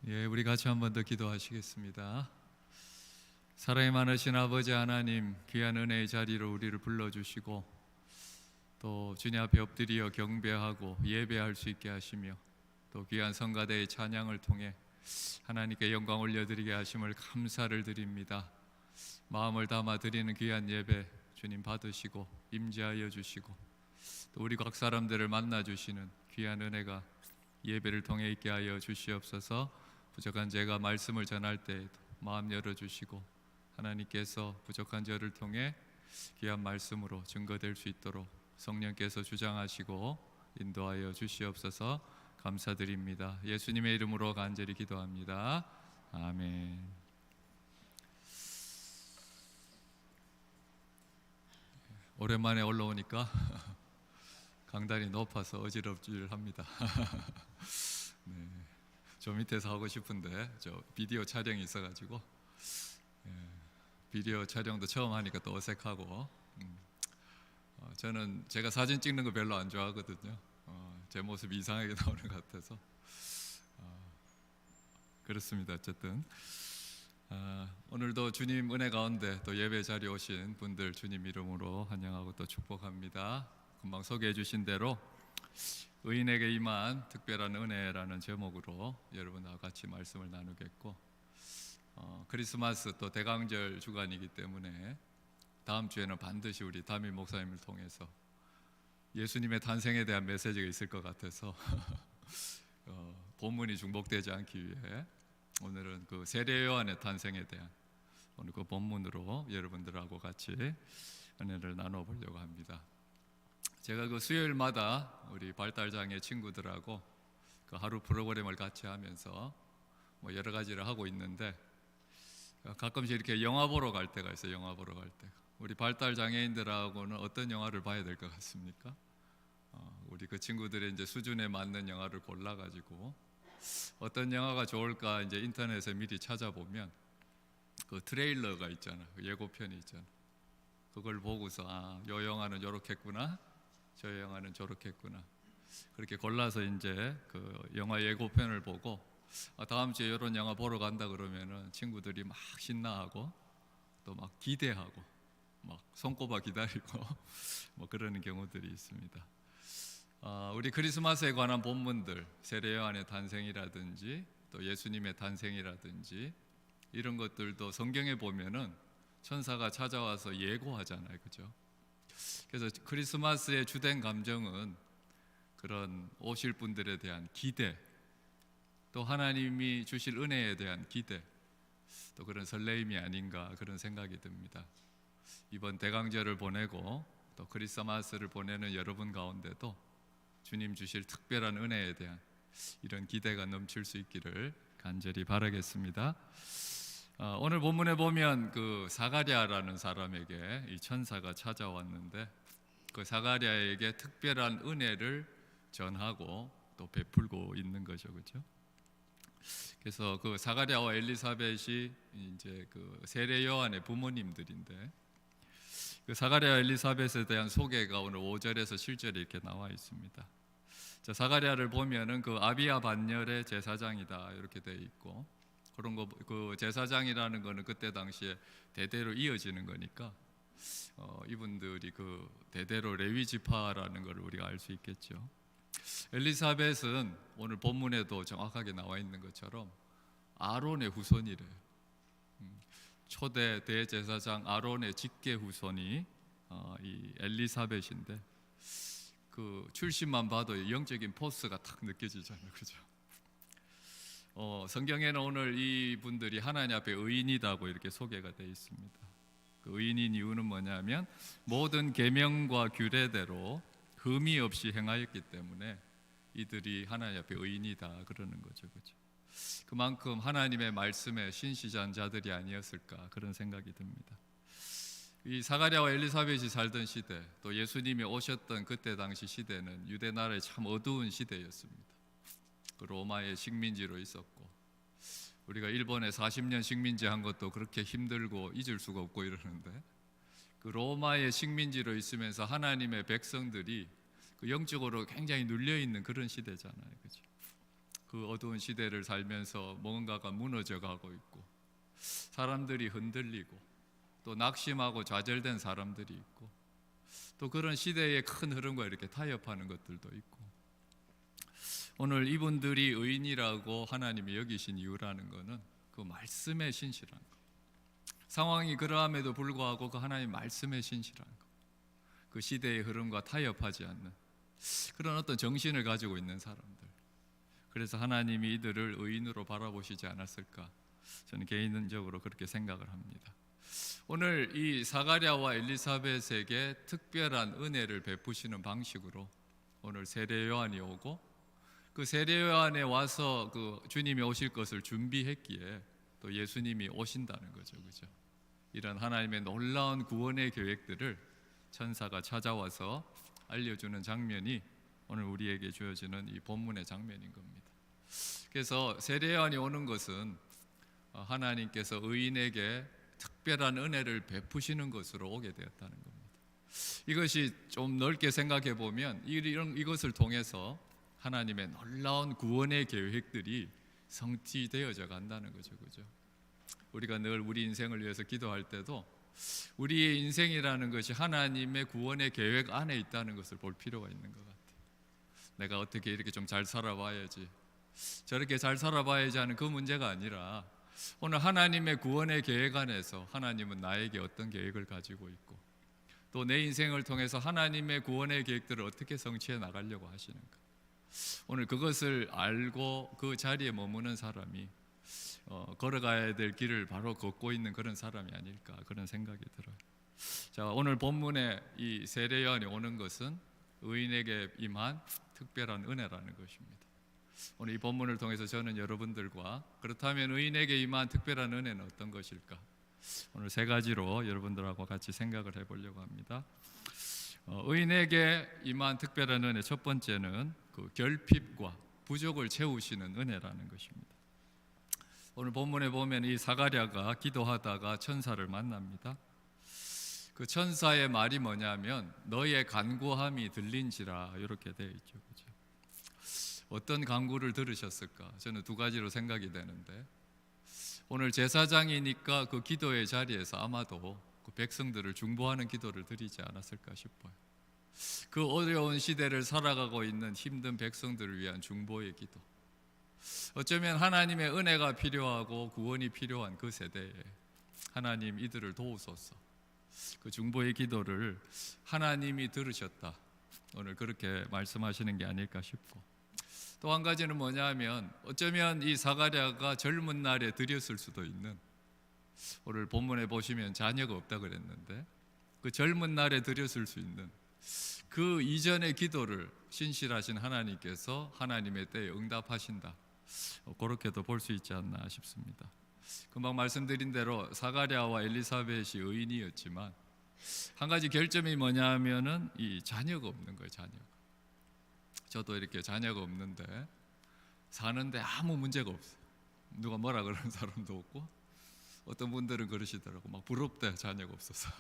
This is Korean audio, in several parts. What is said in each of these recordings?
우리 같이 한 번 더 기도하시겠습니다. 사랑이 많으신 아버지 하나님, 귀한 은혜의 자리로 우리를 불러주시고 또 주님 앞에 엎드려 경배하고 예배할 수 있게 하시며 또 귀한 성가대의 찬양을 통해 하나님께 영광 올려드리게 하심을 감사를 드립니다. 마음을 담아 드리는 귀한 예배 주님 받으시고 임재하여 주시고 또 우리 각 사람들을 만나 주시는 귀한 은혜가 예배를 통해 있게 하여 주시옵소서. 부족한 제가 말씀을 전할 때 마음 열어주시고 하나님께서 부족한 저를 통해 귀한 말씀으로 증거될 수 있도록 성령께서 주장하시고 인도하여 주시옵소서. 감사드립니다. 예수님의 이름으로 간절히 기도합니다. 아멘. 오랜만에 올라오니까 강단이 높아서 어지럽질합니다. 네. 저 밑에서 하고 싶은데 저 비디오 촬영이 있어가지고 비디오 촬영도 처음 하니까 또 어색하고 저는 제가 사진 찍는 거 별로 안 좋아하거든요. 제 모습이 이상하게 나오는 것 같아서 그렇습니다. 어쨌든 오늘도 주님 은혜 가운데 또 예배 자리에 오신 분들 주님 이름으로 환영하고 또 축복합니다. 금방 소개해 주신 대로 의인에게 임한 특별한 은혜라는 제목으로 여러분과 같이 말씀을 나누겠고 크리스마스 또 대강절 주간이기 때문에 다음 주에는 반드시 우리 담임 목사님을 통해서 예수님의 탄생에 대한 메시지가 있을 것 같아서 본문이 중복되지 않기 위해 오늘은 그 세례 요한의 탄생에 대한 오늘 그 본문으로 여러분들하고 같이 은혜를 나눠보려고 합니다. 제가 그 수요일마다 우리 발달장애 친구들하고 그 하루 프로그램을 같이 하면서 뭐 여러 가지를 하고 있는데 가끔씩 이렇게 영화 보러 갈 때가 있어요. 영화 보러 갈 때. 우리 발달장애인들하고는 어떤 영화를 봐야 될 것 같습니까? 우리 그 친구들의 이제 수준에 맞는 영화를 골라가지고 어떤 영화가 좋을까 이제 인터넷에 미리 찾아보면 그 트레일러가 있잖아. 그 예고편이 있잖아. 그걸 보고서 요 영화는 요렇겠구나. 저 영화는 저렇겠구나. 그렇게 골라서 이제 그 영화 예고편을 보고 다음 주에 이런 영화 보러 간다 그러면은 친구들이 막 신나하고 또 막 기대하고 막 손꼽아 기다리고 뭐 그러는 경우들이 있습니다. 우리 크리스마스에 관한 본문들, 세례 요한의 탄생이라든지 또 예수님의 탄생이라든지 이런 것들도 성경에 보면은 천사가 찾아와서 예고하잖아요, 그죠? 그래서 크리스마스의 주된 감정은 그런 오실 분들에 대한 기대, 또 하나님이 주실 은혜에 대한 기대, 또 그런 설레임이 아닌가 그런 생각이 듭니다. 이번 대강절을 보내고 또 크리스마스를 보내는 여러분 가운데도 주님 주실 특별한 은혜에 대한 이런 기대가 넘칠 수 있기를 간절히 바라겠습니다. 오늘 본문에 보면 그 사가랴라는 사람에게 이 천사가 찾아왔는데 그 사가랴에게 특별한 은혜를 전하고 또 베풀고 있는 거죠, 그렇죠? 그래서 그 사가랴와 엘리사벳이 이제 그 세례 요한의 부모님들인데 그 사가랴와 엘리사벳에 대한 소개가 오늘 5절에서 7절에 이렇게 나와 있습니다. 자, 사가랴를 보면은 그 아비야 반열의 제사장이다 이렇게 돼 있고 그런 거 그 제사장이라는 거는 그때 당시에 대대로 이어지는 거니까 이분들이 그 대대로 레위 지파라는 걸 우리가 알 수 있겠죠. 엘리사벳은 오늘 본문에도 정확하게 나와 있는 것처럼 아론의 후손이래요. 초대 대제사장 아론의 직계 후손이 이 엘리사벳인데 그 출신만 봐도 영적인 포스가 탁 느껴지잖아요, 그죠? 성경에는 오늘 이 분들이 하나님 앞에 의인이다고 이렇게 소개가 되어 있습니다. 그 의인인 이유는 뭐냐면 모든 계명과 규례대로 흠이 없이 행하였기 때문에 이들이 하나님 앞에 의인이다 그러는 거죠, 그렇죠? 그만큼 하나님의 말씀에 신실한 자들이 아니었을까 그런 생각이 듭니다. 이 사가랴와 엘리사벳이 살던 시대, 또 예수님이 오셨던 그때 당시 시대는 유대 나라의 참 어두운 시대였습니다. 그 로마의 식민지로 있었고 우리가 일본에 40년 식민지 한 것도 그렇게 힘들고 잊을 수가 없고 이러는데 그 로마의 식민지로 있으면서 하나님의 백성들이 그 영적으로 굉장히 눌려 있는 그런 시대잖아요, 그렇죠? 그 어두운 시대를 살면서 뭔가가 무너져 가고 있고, 사람들이 흔들리고 또 낙심하고 좌절된 사람들이 있고, 또 그런 시대의 큰 흐름과 이렇게 타협하는 것들도 있고, 오늘 이분들이 의인이라고 하나님이 여기신 이유라는 것은 그 말씀에 신실한 것, 상황이 그러함에도 불구하고 그 하나님 말씀에 신실한 것, 그 시대의 흐름과 타협하지 않는 그런 어떤 정신을 가지고 있는 사람들, 그래서 하나님이 이들을 의인으로 바라보시지 않았을까, 저는 개인적으로 그렇게 생각을 합니다. 오늘 이 사가랴와 엘리사벳에게 특별한 은혜를 베푸시는 방식으로 오늘 세례 요한이 오고, 그 세례 요한에 와서 그 주님이 오실 것을 준비했기에 또 예수님이 오신다는 거죠, 그죠? 이런 하나님의 놀라운 구원의 계획들을 천사가 찾아와서 알려주는 장면이 오늘 우리에게 주어지는 이 본문의 장면인 겁니다. 그래서 세례 요한이 오는 것은 하나님께서 의인에게 특별한 은혜를 베푸시는 것으로 오게 되었다는 겁니다. 이것이 좀 넓게 생각해 보면 이것을 통해서 하나님의 놀라운 구원의 계획들이 성취되어져 간다는 거죠, 그죠? 우리가 늘 우리 인생을 위해서 기도할 때도 우리의 인생이라는 것이 하나님의 구원의 계획 안에 있다는 것을 볼 필요가 있는 것 같아요. 내가 어떻게 이렇게 좀 잘 살아봐야지, 저렇게 잘 살아봐야지 하는 그 문제가 아니라, 오늘 하나님의 구원의 계획 안에서 하나님은 나에게 어떤 계획을 가지고 있고, 또 내 인생을 통해서 하나님의 구원의 계획들을 어떻게 성취해 나가려고 하시는가, 오늘 그것을 알고 그 자리에 머무는 사람이 걸어가야 될 길을 바로 걷고 있는 그런 사람이 아닐까, 그런 생각이 들어요. 자, 오늘 본문에 이 세례 요한이 오는 것은 의인에게 임한 특별한 은혜라는 것입니다. 오늘 이 본문을 통해서 저는 여러분들과, 그렇다면 의인에게 임한 특별한 은혜는 어떤 것일까, 오늘 세 가지로 여러분들하고 같이 생각을 해보려고 합니다. 의인에게 임한 특별한 은혜, 첫 번째는 그 결핍과 부족을 채우시는 은혜라는 것입니다. 오늘 본문에 보면 이 사가랴가 기도하다가 천사를 만납니다. 그 천사의 말이 뭐냐면 너의 간구함이 들린지라, 이렇게 되어 있죠, 그죠? 어떤 간구를 들으셨을까? 저는 두 가지로 생각이 되는데, 오늘 제사장이니까 그 기도의 자리에서 아마도 그 백성들을 중보하는 기도를 드리지 않았을까 싶어요. 그 어려운 시대를 살아가고 있는 힘든 백성들을 위한 중보의 기도, 어쩌면 하나님의 은혜가 필요하고 구원이 필요한 그 세대에 하나님 이들을 도우소서, 그 중보의 기도를 하나님이 들으셨다, 오늘 그렇게 말씀하시는 게 아닐까 싶고, 또 한 가지는 뭐냐면 어쩌면 이 사가랴가 젊은 날에 드렸을 수도 있는, 오늘 본문에 보시면 자녀가 없다 그랬는데 그 젊은 날에 드렸을 수 있는 그 이전의 기도를 신실하신 하나님께서 하나님의 때에 응답하신다, 그렇게도 볼 수 있지 않나 싶습니다. 금방 말씀드린 대로 사가랴와 엘리사벳이 의인이었지만 한 가지 결점이 뭐냐 하면은 이 자녀가 없는 거예요, 자녀가. 저도 이렇게 자녀가 없는데 사는데 아무 문제가 없어요. 누가 뭐라 그러는 사람도 없고, 어떤 분들은 그러시더라고, 막 부럽대, 자녀가 없어서.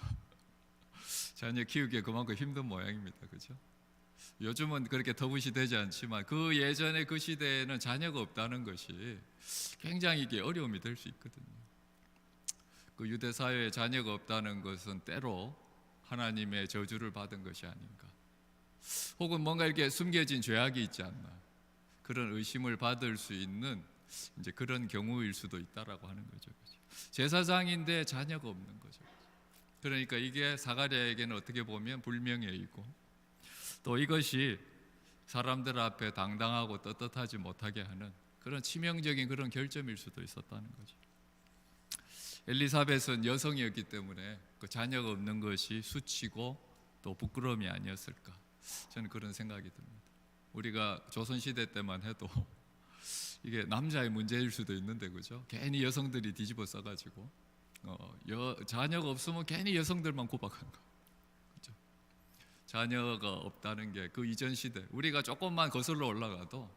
자녀 키우기에 그만큼 힘든 모양입니다, 그죠? 요즘은 그렇게 터부시 되지 않지만 그 예전에 그 시대에는 자녀가 없다는 것이 굉장히 이게 어려움이 될 수 있거든요. 그 유대 사회에 자녀가 없다는 것은 때로 하나님의 저주를 받은 것이 아닌가, 혹은 뭔가 이렇게 숨겨진 죄악이 있지 않나, 그런 의심을 받을 수 있는 이제 그런 경우일 수도 있다라고 하는 거죠, 그죠? 제사장인데 자녀가 없는 거죠. 그러니까 이게 사가랴에게는 어떻게 보면 불명예이고, 또 이것이 사람들 앞에 당당하고 떳떳하지 못하게 하는 그런 치명적인 그런 결점일 수도 있었다는 거죠. 엘리사벳은 여성이었기 때문에 그 자녀가 없는 것이 수치고 또 부끄러움이 아니었을까, 저는 그런 생각이 듭니다. 우리가 조선시대 때만 해도 이게 남자의 문제일 수도 있는데, 그죠? 괜히 여성들이 뒤집어 써가지고 자녀가 없으면 괜히 여성들만 구박하는 거, 그죠? 자녀가 없다는 게 그 이전 시대, 우리가 조금만 거슬러 올라가도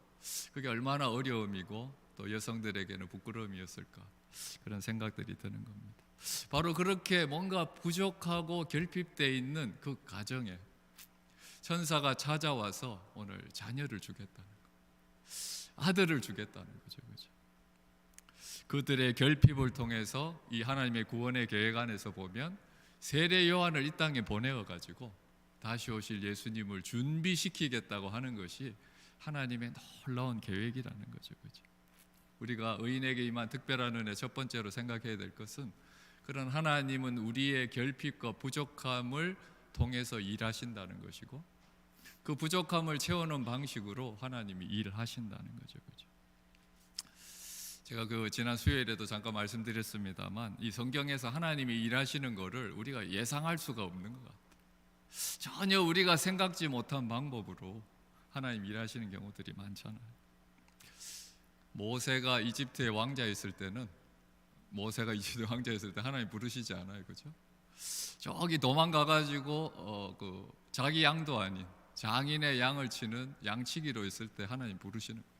그게 얼마나 어려움이고 또 여성들에게는 부끄러움이었을까, 그런 생각들이 드는 겁니다. 바로 그렇게 뭔가 부족하고 결핍되어 있는 그 가정에 천사가 찾아와서 오늘 자녀를 주겠다는 거, 아들을 주겠다는 거죠. 그죠? 그들의 결핍을 통해서 이 하나님의 구원의 계획 안에서 보면 세례 요한을 이 땅에 보내어 가지고 다시 오실 예수님을 준비시키겠다고 하는 것이 하나님의 놀라운 계획이라는 거죠. 그죠? 우리가 의인에게 임한 특별한 은혜 첫 번째로 생각해야 될 것은 그런 하나님은 우리의 결핍과 부족함을 통해서 일하신다는 것이고 그 부족함을 채우는 방식으로 하나님이 일하신다는 거죠. 그죠? 제가 지난 수요일에도 잠깐 말씀드렸습니다만 이 성경에서 하나님이 일하시는 것을 우리가 예상할 수가 없는 것 같아요. 전혀 우리가 생각지 못한 방법으로 하나님 일하시는 경우들이 많잖아요. 모세가 이집트의 왕자였을 때는 하나님 부르시지 않아요. 그죠? 저기 도망가가지고 자기 양도 아닌 장인의 양을 치는 양치기로 있을 때 하나님 부르시는 거예요.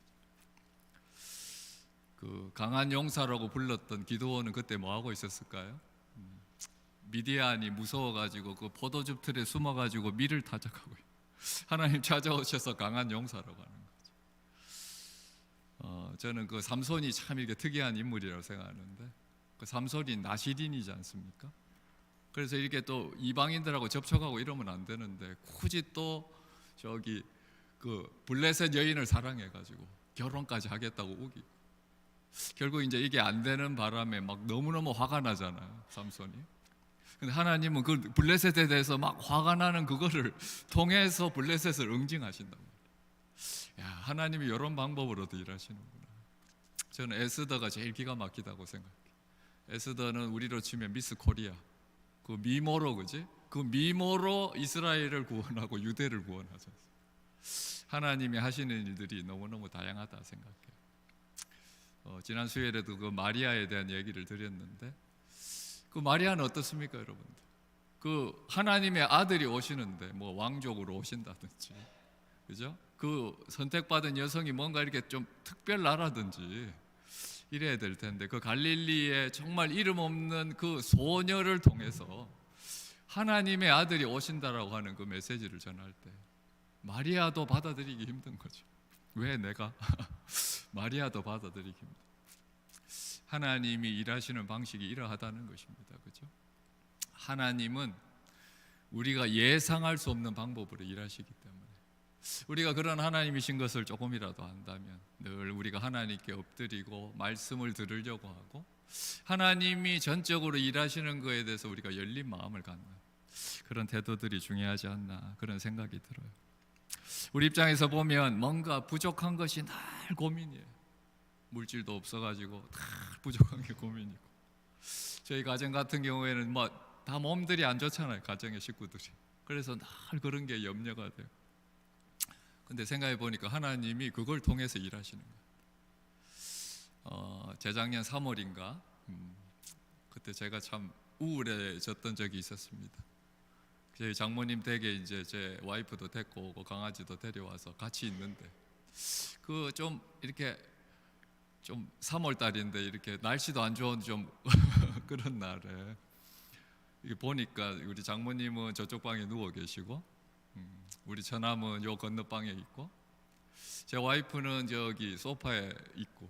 그 강한 용사라고 불렀던 기드온은 그때 뭐 하고 있었을까요? 미디안이 무서워가지고 그 포도즙 틀에 숨어가지고 밀을 타작하고 하나님 찾아오셔서 강한 용사라고 하는 거죠. 저는 그 삼손이 참 이렇게 특이한 인물이라고 생각하는데 그 삼손이 나시린이지 않습니까? 그래서 이렇게 또 이방인들하고 접촉하고 이러면 안 되는데 굳이 또 저기 그 블레셋 여인을 사랑해가지고 결혼까지 하겠다고 우기고 결국 이제 이게 안 되는 바람에 막 너무너무 화가 나잖아요, 삼손이. 근데 하나님은 그 블레셋에 대해서 막 화가 나는 그거를 통해서 블레셋을 응징하신다고. 야, 하나님이 이런 방법으로도 일하시는구나. 저는 에스더가 제일 기가 막히다고 생각해요. 에스더는 우리로 치면 미스 코리아, 그 미모로, 그지? 그 미모로 이스라엘을 구원하고 유대를 구원하셨어요. 하나님이 하시는 일들이 너무너무 다양하다 생각해요. 지난 수요일에도 그 마리아에 대한 얘기를 드렸는데 그 마리아는 어떻습니까, 여러분들? 그 하나님의 아들이 오시는데 뭐 왕족으로 오신다든지, 그죠? 그 선택받은 여성이 뭔가 이렇게 좀 특별나라든지 이래야 될 텐데 그 갈릴리에 정말 이름 없는 그 소녀를 통해서 하나님의 아들이 오신다라고 하는 그 메시지를 전할 때 마리아도 받아들이기 힘든 거죠. 왜 내가? 마리아도 받아들이기 힘든. 하나님이 일하시는 방식이 이러하다는 것입니다. 그죠? 하나님은 우리가 예상할 수 없는 방법으로 일하시기 때문에 우리가 그런 하나님이신 것을 조금이라도 안다면 늘 우리가 하나님께 엎드리고 말씀을 들으려고 하고 하나님이 전적으로 일하시는 것에 대해서 우리가 열린 마음을 갖는 그런 태도들이 중요하지 않나 그런 생각이 들어요. 우리 입장에서 보면 뭔가 부족한 것이 늘 고민이에요. 물질도 없어가지고 다 부족한 게 고민이고 저희 가정 같은 경우에는 뭐 다 몸들이 안 좋잖아요. 가정의 식구들이. 그래서 늘 그런 게 염려가 돼요. 근데 생각해 보니까 하나님이 그걸 통해서 일하시는 거예요. 재작년 3월인가 그때 제가 참 우울해졌던 적이 있었습니다. 저희 장모님 댁에 이제 제 와이프도 데리고 오고 강아지도 데려와서 같이 있는데 그 좀 이렇게 좀 3월 달인데 이렇게 날씨도 안 좋은 좀 그런 날에 이게 보니까 우리 장모님은 저쪽 방에 누워 계시고 우리 처남은 요 건너방에 있고 제 와이프는 저기 소파에 있고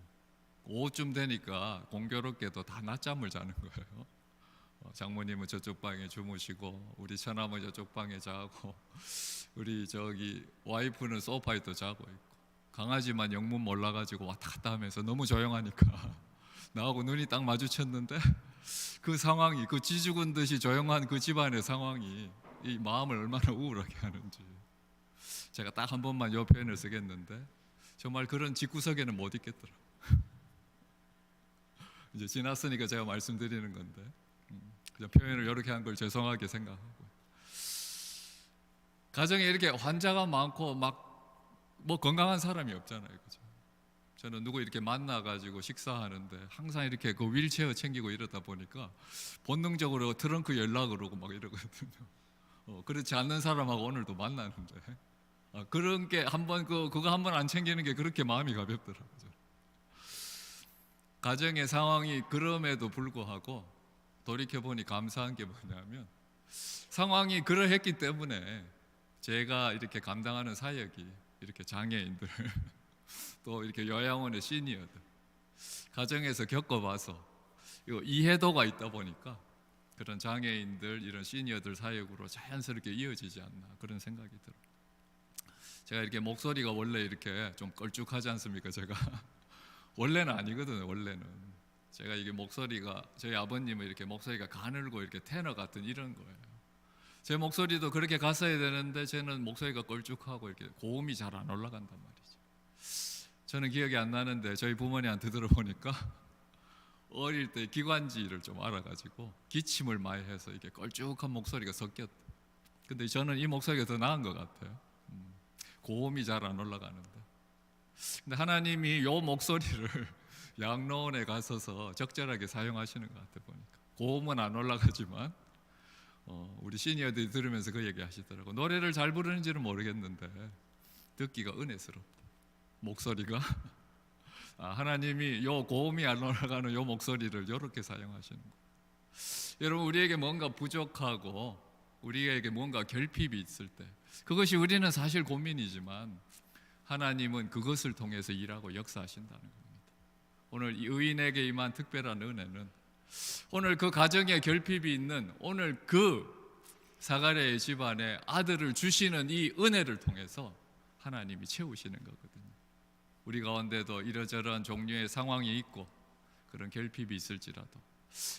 오후쯤 되니까 공교롭게도 다 낮잠을 자는 거예요. 장모님은 저쪽 방에 주무시고 우리 처남은 저쪽 방에 자고 우리 저기 와이프는 소파에 또 자고 있고 강아지만 영문 몰라가지고 왔다 갔다 하면서 너무 조용하니까 나하고 눈이 딱 마주쳤는데 그 상황이 그 쥐죽은 듯이 조용한 그 집안의 상황이 이 마음을 얼마나 우울하게 하는지 제가 딱 한 번만 이 표현을 쓰겠는데 정말 그런 집구석에는 못 있겠더라고요. 이제 지났으니까 제가 말씀드리는 건데 그냥 표현을 이렇게 한 걸 죄송하게 생각하고 가정에 이렇게 환자가 많고 막 뭐 건강한 사람이 없잖아요. 그죠? 저는 누구 이렇게 만나가지고 식사하는데 항상 이렇게 그 휠체어 챙기고 이러다 보니까 본능적으로 트렁크 연락을 오고 막 이러거든요. 그렇지 않는 사람하고 오늘도 만나는데 그런 게 한번 그거 한번 안 챙기는 게 그렇게 마음이 가볍더라고요. 가정의 상황이 그럼에도 불구하고 돌이켜보니 감사한 게 뭐냐면 상황이 그러했기 때문에 제가 이렇게 감당하는 사역이 이렇게 장애인들 또 이렇게 요양원의 시니어들 가정에서 겪어봐서 이거 이해도가 있다 보니까 그런 장애인들 이런 시니어들 사역으로 자연스럽게 이어지지 않나 그런 생각이 들어요. 제가 이렇게 목소리가 원래 이렇게 좀 걸쭉하지 않습니까? 제가 원래는 아니거든요. 원래는 제가 이게 목소리가 저희 아버님은 이렇게 목소리가 가늘고 이렇게 테너 같은 이런 거예요. 제 목소리도 그렇게 갔어야 되는데 저는 목소리가 걸쭉하고 이렇게 고음이 잘 안 올라간단 말이죠. 저는 기억이 안 나는데 저희 부모님한테 들어보니까 어릴 때 기관지를 좀 알아가지고 기침을 많이 해서 이게 걸쭉한 목소리가 섞였다. 근데 저는 이 목소리가 더 나은 것 같아요. 고음이 잘 안 올라가는데. 근데 하나님이 요 목소리를 양로원에 가서서 적절하게 사용하시는 것 같아 보니까 고음은 안 올라가지만 우리 시니어들이 들으면서 그 얘기 하시더라고. 노래를 잘 부르는지는 모르겠는데 듣기가 은혜스럽다. 목소리가 하나님이 요 고음이 안 올라가는 요 목소리를 이렇게 사용하시는 거예요. 여러분 우리에게 뭔가 부족하고 우리에게 뭔가 결핍이 있을 때 그것이 우리는 사실 고민이지만 하나님은 그것을 통해서 일하고 역사하신다는 겁니다. 오늘 이 의인에게 임한 특별한 은혜는 오늘 그 가정에 결핍이 있는 오늘 그 사가랴의 집안에 아들을 주시는 이 은혜를 통해서 하나님이 채우시는 거거든요. 우리 가운데도 이러저러한 종류의 상황이 있고 그런 결핍이 있을지라도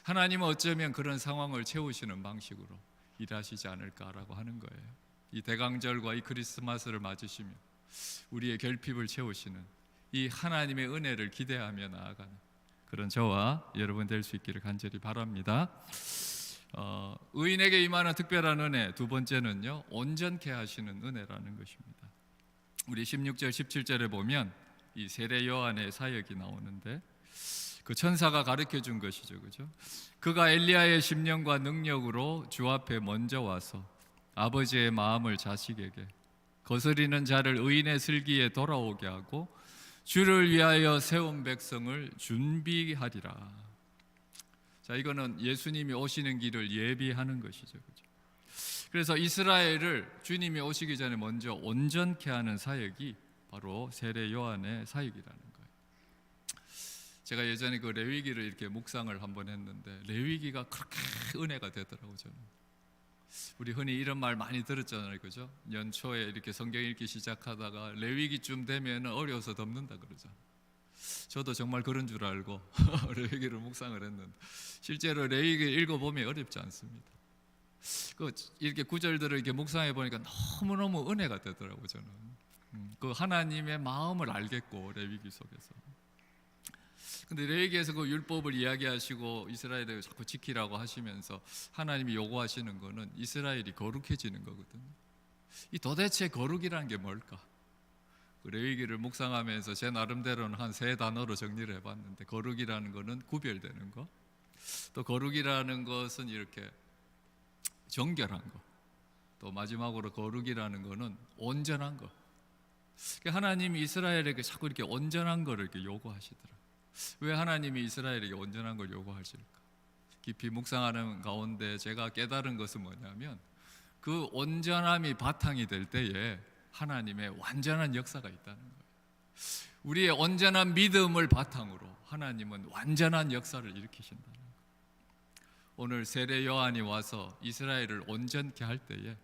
하나님은 어쩌면 그런 상황을 채우시는 방식으로 일하시지 않을까라고 하는 거예요. 이 대강절과 이 크리스마스를 맞으시며 우리의 결핍을 채우시는 이 하나님의 은혜를 기대하며 나아가는 그런 저와 여러분 될 수 있기를 간절히 바랍니다. 의인에게 임하는 특별한 은혜 두 번째는요, 온전케 하시는 은혜라는 것입니다. 우리 16절 17절에 보면 이 세례 요한의 사역이 나오는데 그 천사가 가르쳐 준 것이죠, 그죠? 그가 엘리야의 심령과 능력으로 주 앞에 먼저 와서 아버지의 마음을 자식에게 거스리는 자를 의인의 슬기에 돌아오게 하고 주를 위하여 세운 백성을 준비하리라. 자, 이거는 예수님이 오시는 길을 예비하는 것이죠, 그죠? 그래서 이스라엘을 주님이 오시기 전에 먼저 온전케 하는 사역이 바로 세례 요한의 사역이라는 거예요. 제가 예전에 그 레위기를 이렇게 묵상을 한번 했는데 레위기가 그렇게 은혜가 되더라고요. 저는 우리 흔히 이런 말 많이 들었잖아요, 그죠? 연초에 이렇게 성경 읽기 시작하다가 레위기쯤 되면 어려워서 덮는다 그러잖아요. 저도 정말 그런 줄 알고 레위기를 묵상을 했는데 실제로 레위기 읽어보면 어렵지 않습니다. 이렇게 구절들을 이렇게 묵상해 보니까 너무너무 은혜가 되더라고요. 저는 그 하나님의 마음을 알겠고 레위기 속에서. 근데 레위기에서 그 율법을 이야기하시고 이스라엘을 자꾸 지키라고 하시면서 하나님이 요구하시는 거는 이스라엘이 거룩해지는 거거든요. 이 도대체 거룩이라는 게 뭘까? 그 레위기를 묵상하면서 제 나름대로는 한 3단어로 정리를 해봤는데 거룩이라는 거는 구별되는 거, 또 거룩이라는 것은 이렇게 정결한 거, 또 마지막으로 거룩이라는 거는 온전한 거. 하나님이 이스라엘에게 자꾸 이렇게 온전한 거를 이렇게 요구하시더라. 왜 하나님이 이스라엘에게 온전한 걸 요구하실까? 깊이 묵상하는 가운데 제가 깨달은 것은 뭐냐면 그 온전함이 바탕이 될 때에 하나님의 완전한 역사가 있다는 거예요. 우리의 온전한 믿음을 바탕으로 하나님은 완전한 역사를 일으키신다는 거예요. 오늘 세례 요한이 와서 이스라엘을 온전케 할 때에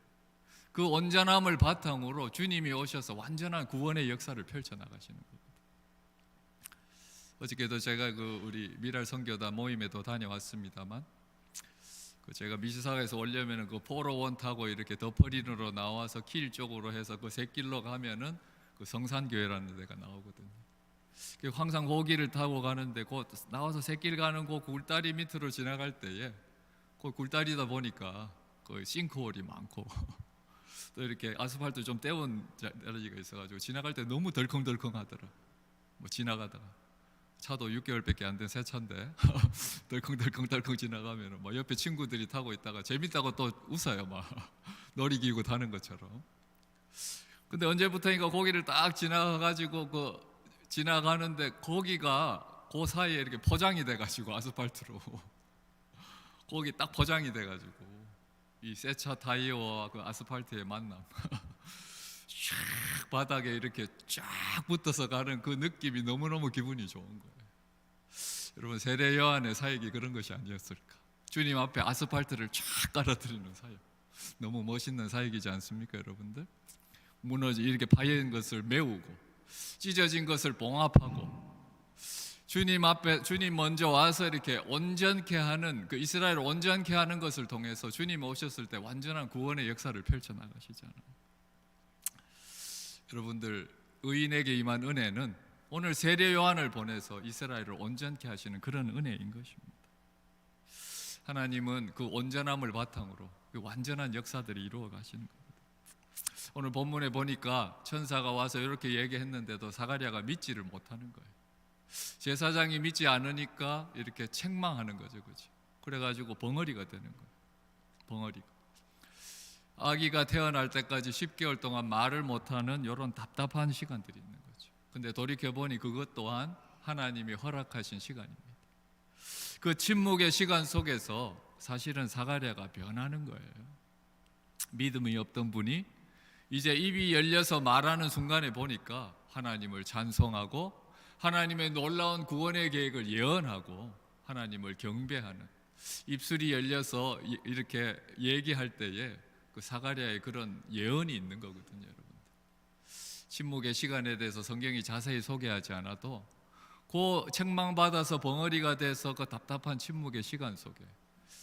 그 온전함을 바탕으로 주님이 오셔서 완전한 구원의 역사를 펼쳐나가시는 거예요. 어저께도 제가 우리 미랄 선교단 모임에도 다녀왔습니다만 제가 미시사에서 오려면은 그 401 타고 이렇게 더퍼린으로 나와서 길 쪽으로 해서 그 새길로 가면은 그 성산교회라는 데가 나오거든요. 항상 그 길을 타고 가는데 곧 나와서 새길 가는 그 굴다리 밑으로 지나갈 때에 그 굴다리다 보니까 그 싱크홀이 많고 또 이렇게 아스팔트 좀 떼운 자리가 있어가지고 지나갈 때 너무 덜컹덜컹하더라. 뭐 지나가다가 차도 6개월밖에 안 된 새 차인데 덜컹덜컹 지나가면 뭐 옆에 친구들이 타고 있다가 재밌다고 또 웃어요. 막 놀이기구 타는 것처럼. 근데 언제부터인가 거기를 딱 지나가가지고 지나가는데 거기가 그 사이에 이렇게 포장이 돼가지고 아스팔트로 거기 딱 포장이 돼가지고 이 새 차 타이어와 그 아스팔트의 만남 쫙 바닥에 이렇게 쫙 붙어서 가는 그 느낌이 너무너무 기분이 좋은 거예요. 여러분, 세례 요한의 사역이 그런 것이 아니었을까? 주님 앞에 아스팔트를 쫙 깔아드리는 사역, 너무 멋있는 사역이지 않습니까, 여러분들? 무너지 이렇게 파인 것을 메우고 찢어진 것을 봉합하고 주님 앞에, 주님 먼저 와서 이렇게 온전케 하는, 그 이스라엘을 온전케 하는 것을 통해서 주님 오셨을 때 완전한 구원의 역사를 펼쳐나가시잖아요. 여러분들, 의인에게 임한 은혜는 오늘 세례 요한을 보내서 이스라엘을 온전케 하시는 그런 은혜인 것입니다. 하나님은 그 온전함을 바탕으로 그 완전한 역사들이 이루어 가시는 겁니다. 오늘 본문에 보니까 천사가 와서 이렇게 얘기했는데도 사가랴가 믿지를 못하는 거예요. 제사장이 믿지 않으니까 이렇게 책망하는 거죠, 그죠? 그래가지고 벙어리가 되는 거예요. 벙어리가. 아기가 태어날 때까지 10개월 동안 말을 못하는 이런 답답한 시간들이 있는 거죠. 근데 돌이켜보니 그것 또한 하나님이 허락하신 시간입니다. 그 침묵의 시간 속에서 사실은 사가랴가 변하는 거예요. 믿음이 없던 분이 이제 입이 열려서 말하는 순간에 보니까 하나님을 찬송하고 하나님의 놀라운 구원의 계획을 예언하고 하나님을 경배하는, 입술이 열려서 이렇게 얘기할 때에 그 사가랴의 그런 예언이 있는 거거든요, 여러분. 침묵의 시간에 대해서 성경이 자세히 소개하지 않아도 그 책망받아서 벙어리가 돼서 그 답답한 침묵의 시간 속에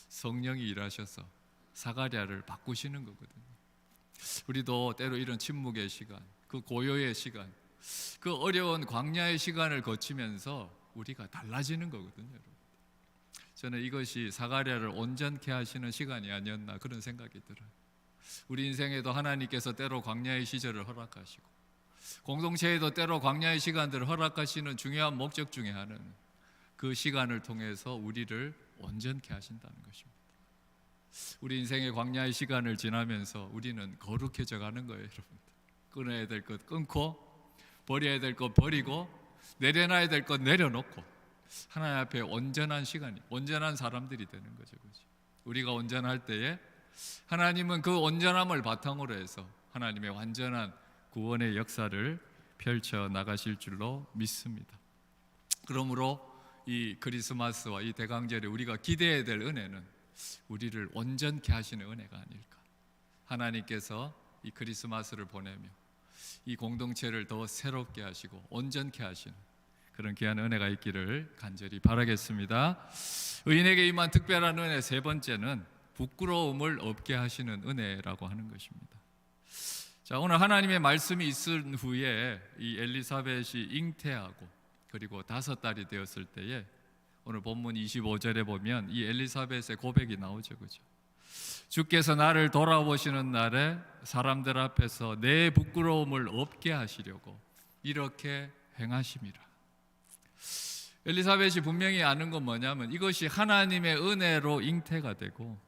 성령이 일하셔서 사가랴를 바꾸시는 거거든요. 우리도 때로 이런 침묵의 시간, 그 고요의 시간, 그 어려운 광야의 시간을 거치면서 우리가 달라지는 거거든요, 여러분. 저는 이것이 사가랴를 온전케 하시는 시간이 아니었나 그런 생각이 들어요. 우리 인생에도 하나님께서 때로 광야의 시절을 허락하시고 공동체에도 때로 광야의 시간들을 허락하시는 중요한 목적 중에 하나는 그 시간을 통해서 우리를 온전케 하신다는 것입니다. 우리 인생의 광야의 시간을 지나면서 우리는 거룩해져 가는 거예요, 여러분. 끊어야 될 것 끊고, 버려야 될 것 버리고, 내려놔야 될 것 내려놓고 하나님 앞에 온전한 시간이, 온전한 사람들이 되는 거죠, 그렇죠? 우리가 온전할 때에 하나님은 그 온전함을 바탕으로 해서 하나님의 완전한 구원의 역사를 펼쳐 나가실 줄로 믿습니다. 그러므로 이 크리스마스와 이 대강절에 우리가 기대해야 될 은혜는 우리를 온전케 하시는 은혜가 아닐까. 하나님께서 이 크리스마스를 보내며 이 공동체를 더 새롭게 하시고 온전케 하시는 그런 귀한 은혜가 있기를 간절히 바라겠습니다. 의인에게 임한 특별한 은혜 세 번째는 부끄러움을 없게 하시는 은혜라고 하는 것입니다. 자, 오늘 하나님의 말씀이 있은 후에 이 엘리사벳이 잉태하고 그리고 5달이 되었을 때에 오늘 본문 25절에 보면 이 엘리사벳의 고백이 나오죠, 그죠? 주께서 나를 돌아보시는 날에 사람들 앞에서 내 부끄러움을 없게 하시려고 이렇게 행하심이라. 엘리사벳이 분명히 아는 건 뭐냐면 이것이 하나님의 은혜로 잉태가 되고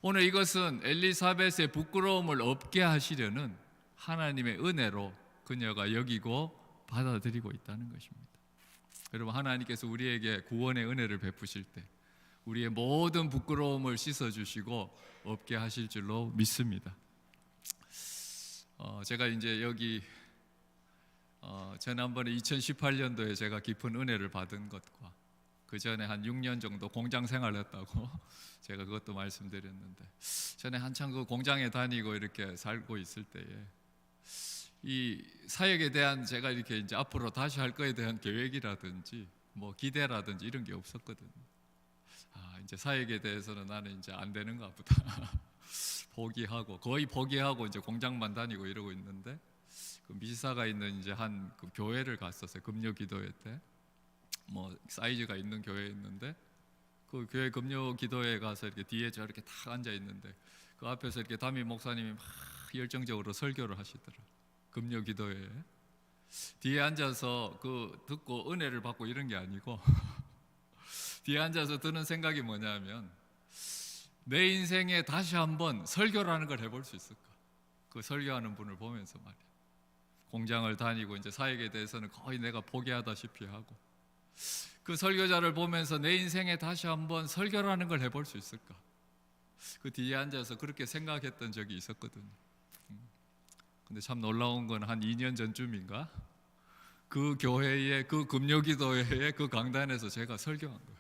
오늘 이것은 엘리사벳의 부끄러움을 없게 하시려는 하나님의 은혜로 그녀가 여기고 받아들이고 있다는 것입니다. 여러분, 하나님께서 우리에게 구원의 은혜를 베푸실 때 우리의 모든 부끄러움을 씻어주시고 없게 하실 줄로 믿습니다. 제가 이제 여기 지난번에 2018년도에 제가 깊은 은혜를 받은 것과 그 전에 한 6년 정도 공장 생활했다고 제가 그것도 말씀드렸는데, 전에 한참 그 공장에 다니고 이렇게 살고 있을 때에 이 사역에 대한 제가 이렇게 이제 앞으로 다시 할 거에 대한 계획이라든지 뭐 기대라든지 이런 게 없었거든요. 이제 사역에 대해서는 나는 이제 안 되는가 보다 포기하고 거의 포기하고 이제 공장만 다니고 이러고 있는데 그 미사가 있는 이제 한 그 교회를 갔었어요. 금요 기도회 때 뭐 사이즈가 있는 교회에 있는데 그 교회 금요 기도회에 가서 이렇게 뒤에 저렇게 탁 앉아 있는데 그 앞에서 이렇게 담임 목사님이 막 열정적으로 설교를 하시더라. 금요 기도회에 뒤에 앉아서 그 듣고 은혜를 받고 이런 게 아니고 뒤에 앉아서 드는 생각이 뭐냐면 내 인생에 다시 한번 설교라는 걸 해볼 수 있을까? 그 설교하는 분을 보면서 말이야. 공장을 다니고 이제 사역에 대해서는 거의 내가 포기하다시피 하고 그 설교자를 보면서 내 인생에 다시 한번 설교라는 걸 해볼 수 있을까? 그 뒤에 앉아서 그렇게 생각했던 적이 있었거든요. 근데 참 놀라운 건 한 2년 전쯤인가 그 교회의 그 금요기도회의 그 강단에서 제가 설교한 거예요.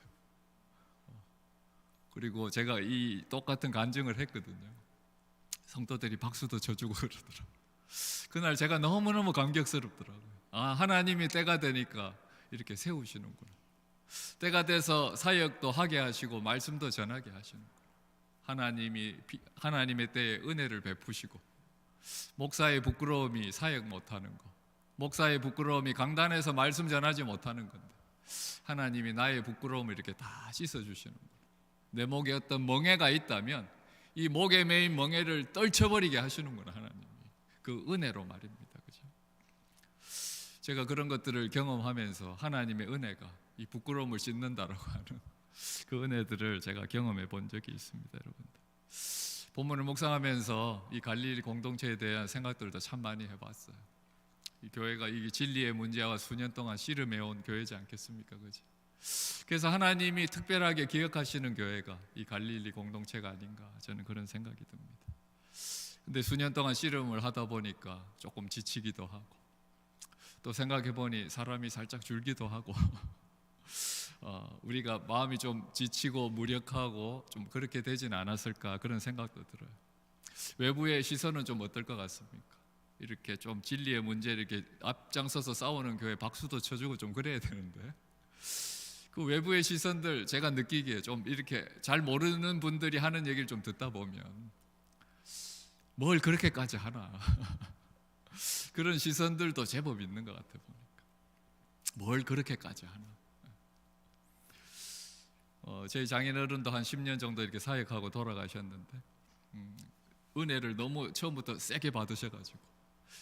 그리고 제가 이 똑같은 간증을 했거든요. 성도들이 박수도 쳐주고 그러더라고요. 그날 제가 너무너무 감격스럽더라고요. 아, 하나님이 때가 되니까 이렇게 세우시는구나. 때가 돼서 사역도 하게 하시고 말씀도 전하게 하시는구나. 하나님의 때에 은혜를 베푸시고, 목사의 부끄러움이 사역 못하는 거, 목사의 부끄러움이 강단에서 말씀 전하지 못하는 건데 하나님이 나의 부끄러움을 이렇게 다 씻어주시는 거예요. 내 목에 어떤 멍에가 있다면 이 목에 매인 멍에를 떨쳐버리게 하시는구나, 하나님이. 그 은혜로 말입니다. 그죠? 제가 그런 것들을 경험하면서 하나님의 은혜가 이 부끄러움을 씻는다라고 하는 그 은혜들을 제가 경험해 본 적이 있습니다, 여러분들. 본문을 묵상하면서 이 갈릴리 공동체에 대한 생각들도 참 많이 해봤어요. 이 교회가 이 진리의 문제와 수년 동안 씨름해온 교회지 않겠습니까, 그죠? 그래서 하나님이 특별하게 기억하시는 교회가 이 갈릴리 공동체가 아닌가, 저는 그런 생각이 듭니다. 근데 수년 동안 씨름을 하다 보니까 조금 지치기도 하고, 또 생각해 보니 사람이 살짝 줄기도 하고 우리가 마음이 좀 지치고 무력하고 좀 그렇게 되지는 않았을까, 그런 생각도 들어요. 외부의 시선은 좀 어떨 것 같습니까? 이렇게 좀 진리의 문제 이렇게 앞장서서 싸우는 교회 박수도 쳐주고 좀 그래야 되는데, 그 외부의 시선들, 제가 느끼기에 좀 이렇게 잘 모르는 분들이 하는 얘기를 좀 듣다 보면 뭘 그렇게까지 하나 그런 시선들도 제법 있는 것 같아 보니까. 뭘 그렇게까지 하나. 저희 장인어른도 한 10년 정도 이렇게 사역하고 돌아가셨는데 은혜를 너무 처음부터 세게 받으셔가지고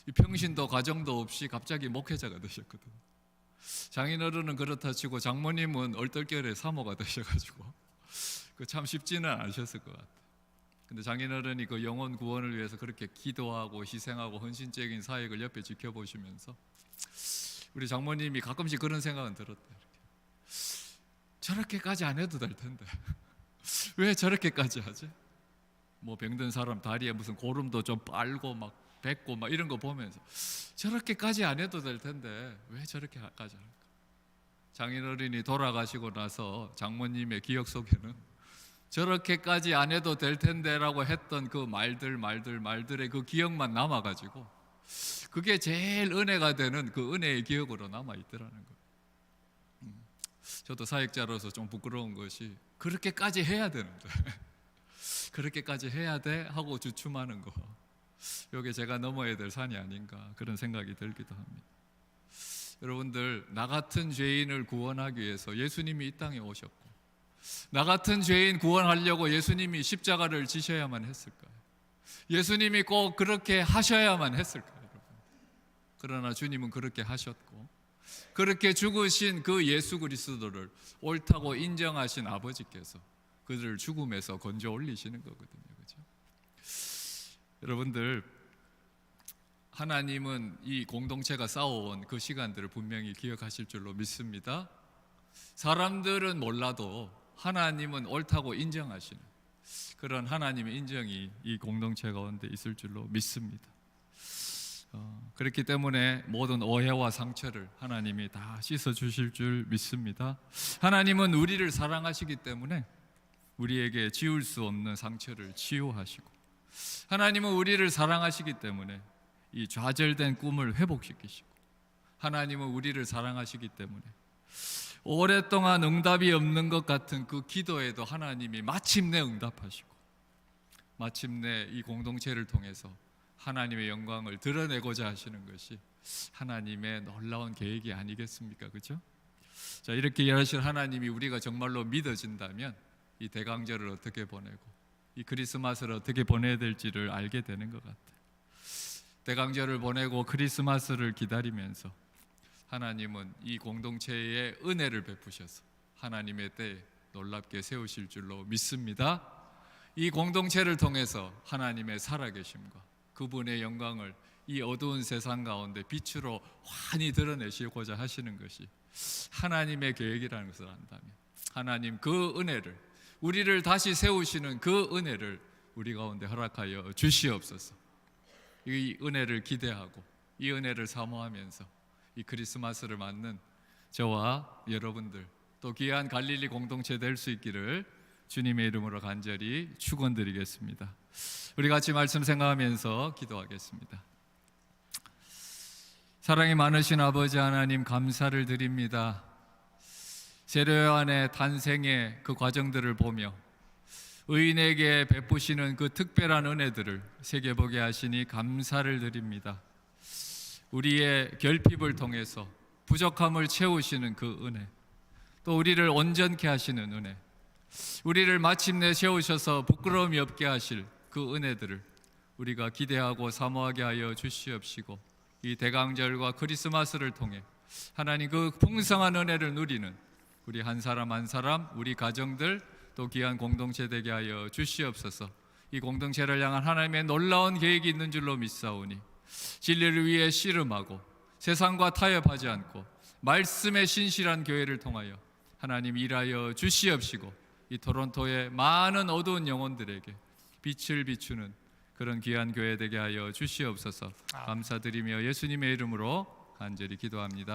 이 평신도 과정도 없이 갑자기 목회자가 되셨거든요. 장인어른은 그렇다 치고 장모님은 얼떨결에 사모가 되셔가지고 그 참 쉽지는 않으셨을 것 같아요. 근데 장인어른이 그 영혼 구원을 위해서 그렇게 기도하고 희생하고 헌신적인 사역을 옆에 지켜보시면서 우리 장모님이 가끔씩 그런 생각은 들었대요. 저렇게까지 안 해도 될 텐데 왜 저렇게까지 하지? 뭐 병든 사람 다리에 무슨 고름도 좀 빨고 막 뱉고 막 이런 거 보면서 저렇게까지 안 해도 될 텐데 왜 저렇게까지 할까? 장인어른이 돌아가시고 나서 장모님의 기억 속에는 저렇게까지 안 해도 될 텐데라고 했던 그 말들의 그 기억만 남아가지고 그게 제일 은혜가 되는 그 은혜의 기억으로 남아있더라는 거예요. 저도 사역자로서 좀 부끄러운 것이 그렇게까지 해야 되는데 그렇게까지 해야 돼? 하고 주춤하는 거, 이게 제가 넘어야 될 산이 아닌가, 그런 생각이 들기도 합니다. 여러분들, 나 같은 죄인을 구원하기 위해서 예수님이 이 땅에 오셨고, 나 같은 죄인 구원하려고 예수님이 십자가를 지셔야만 했을까요? 예수님이 꼭 그렇게 하셔야만 했을까요, 여러분? 그러나 주님은 그렇게 하셨고, 그렇게 죽으신 그 예수 그리스도를 옳다고 인정하신 아버지께서 그들을 죽음에서 건져 올리시는 거거든요, 그렇죠? 여러분들, 하나님은 이 공동체가 싸워온 그 시간들을 분명히 기억하실 줄로 믿습니다. 사람들은 몰라도 하나님은 옳다고 인정하시는 그런 하나님의 인정이 이 공동체 가운데 있을 줄로 믿습니다. 그렇기 때문에 모든 오해와 상처를 하나님이 다 씻어주실 줄 믿습니다. 하나님은 우리를 사랑하시기 때문에 우리에게 지울 수 없는 상처를 치유하시고, 하나님은 우리를 사랑하시기 때문에 이 좌절된 꿈을 회복시키시고, 하나님은 우리를 사랑하시기 때문에 오랫동안 응답이 없는 것 같은 그 기도에도 하나님이 마침내 응답하시고, 마침내 이 공동체를 통해서 하나님의 영광을 드러내고자 하시는 것이 하나님의 놀라운 계획이 아니겠습니까? 그렇죠? 자, 이렇게 일하실 하나님이 우리가 정말로 믿어진다면 이 대강절을 어떻게 보내고 이 크리스마스를 어떻게 보내야 될지를 알게 되는 것 같아요. 대강절을 보내고 크리스마스를 기다리면서 하나님은 이 공동체에 은혜를 베푸셔서 하나님의 때에 놀랍게 세우실 줄로 믿습니다. 이 공동체를 통해서 하나님의 살아계심과 그분의 영광을 이 어두운 세상 가운데 빛으로 환히 드러내시고자 하시는 것이 하나님의 계획이라는 것을 안다면, 하나님 그 은혜를, 우리를 다시 세우시는 그 은혜를 우리 가운데 허락하여 주시옵소서. 이 은혜를 기대하고 이 은혜를 사모하면서 이 크리스마스를 맞는 저와 여러분들 또 귀한 갈릴리 공동체 될 수 있기를 주님의 이름으로 간절히 축원드리겠습니다. 우리 같이 말씀 생각하면서 기도하겠습니다. 사랑이 많으신 아버지 하나님, 감사를 드립니다. 세례 요한의 탄생의 그 과정들을 보며 의인에게 베푸시는 그 특별한 은혜들을 새겨보게 하시니 감사를 드립니다. 우리의 결핍을 통해서 부족함을 채우시는 그 은혜, 또 우리를 온전케 하시는 은혜, 우리를 마침내 세우셔서 부끄러움이 없게 하실 그 은혜들을 우리가 기대하고 사모하게 하여 주시옵시고, 이 대강절과 크리스마스를 통해 하나님 그 풍성한 은혜를 누리는 우리 한 사람 한 사람, 우리 가정들, 또 귀한 공동체 되게 하여 주시옵소서. 이 공동체를 향한 하나님의 놀라운 계획이 있는 줄로 믿사오니 진리를 위해 씨름하고 세상과 타협하지 않고 말씀의 신실한 교회를 통하여 하나님 일하여 주시옵시고, 이 토론토의 많은 어두운 영혼들에게 빛을 비추는 그런 귀한 교회 되게 하여 주시옵소서. 감사드리며 예수님의 이름으로 간절히 기도합니다.